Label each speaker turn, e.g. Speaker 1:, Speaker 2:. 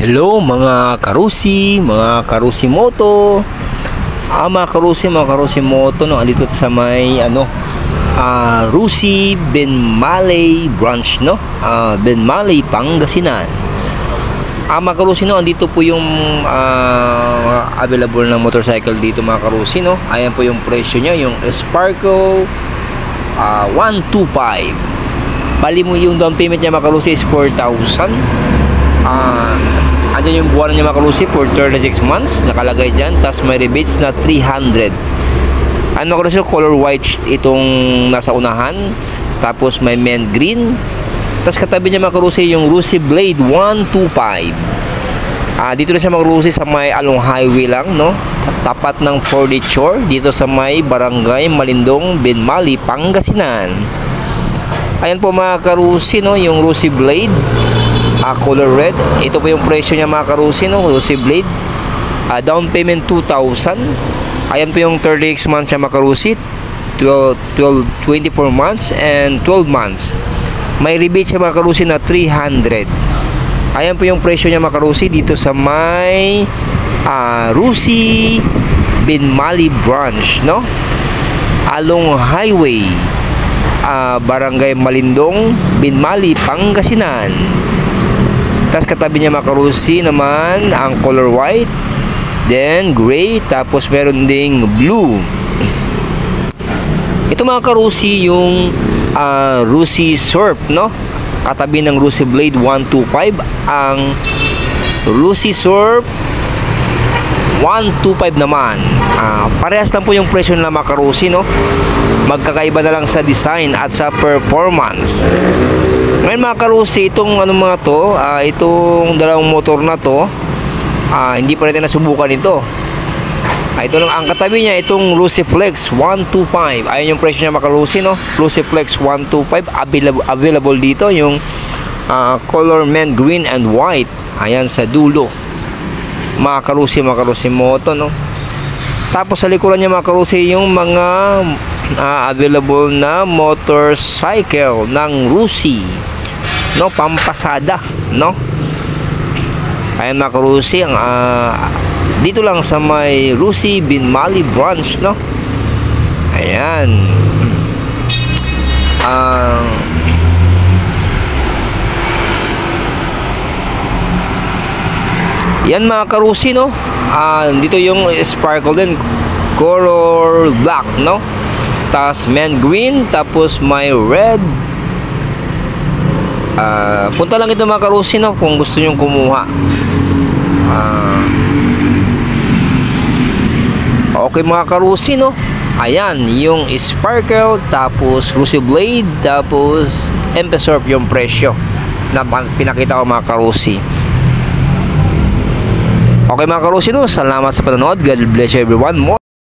Speaker 1: Hello mga karusi moto. Mga karusi moto no, andito sa may Rusi Benmaley branch no. Benmaley, Pangasinan. Mga karusi no, andito po yung available na motorcycle dito mga karusi no. Ayan po yung presyo niya, yung Sparco 125. Bali mo yung down payment niya mga karusi is 4,000. Andyan yung buwan niya mga karusi for 36 months nakalagay dyan, tapos may rebates na 300. Ano mga karusi, color white itong nasa unahan, tapos may mint green, tapos katabi niya mga karusi yung Rusi Blade 125. Dito na siya mga karusi sa may along highway lang no, tapat ng furniture dito sa may barangay Malindong, Benmaley, Pangasinan. Ayan po mga karusi no, yung Rusi Blade color red. Ito po yung presyo niya mga karusi no, Rusi Blade. Down payment 2,000. Ayan po yung 36 months siya mga karusi, 24 months and 12 months. May rebate siya mga karusi na 300. Ayan po yung presyo niya mga karusi dito sa may Rusi Benmaley branch no, along highway, barangay Malindong, Benmaley, Pangasinan. Tapos katabi niya mga karusi naman ang color white, then gray, tapos meron ding blue. Ito mga karusi yung Rusi Surf no, katabi ng Rusi Blade 125 ang Rusi Surf 125 naman. Parehas lang po yung presyo nila mga karusi no, magkakaiba na lang sa design at sa performance. Ngayon mga karusi, itong mga to, itong dalawang motor na to, hindi pa natin nasubukan ito. Ito lang ang katabi niya, itong Rusi Flex 125. Ayan yung presyo niya mga karusi no, Rusi Flex 125. Available dito yung color mint green and white. Ayan sa dulo mga karusi moto no. Tapos sa likuran niya mga karusi yung mga available na motorcycle ng Rusi no, pampasada no. Ayan mga karusi, ang dito lang sa may Rusi Benmaley branch no. Ayan. Yan mga karusi no. Dito yung Sparkle din, color black no, tapos mint green, tapos may red. Punta lang ito mga karusi no, kung gusto nyong kumuha. Okay mga karusi no, ayan yung Sparkle, tapos Rusi Blade, tapos Empesurf yung presyo na pinakita ko mga karusi. Okay mga karusi no, salamat sa panonood. God bless everyone.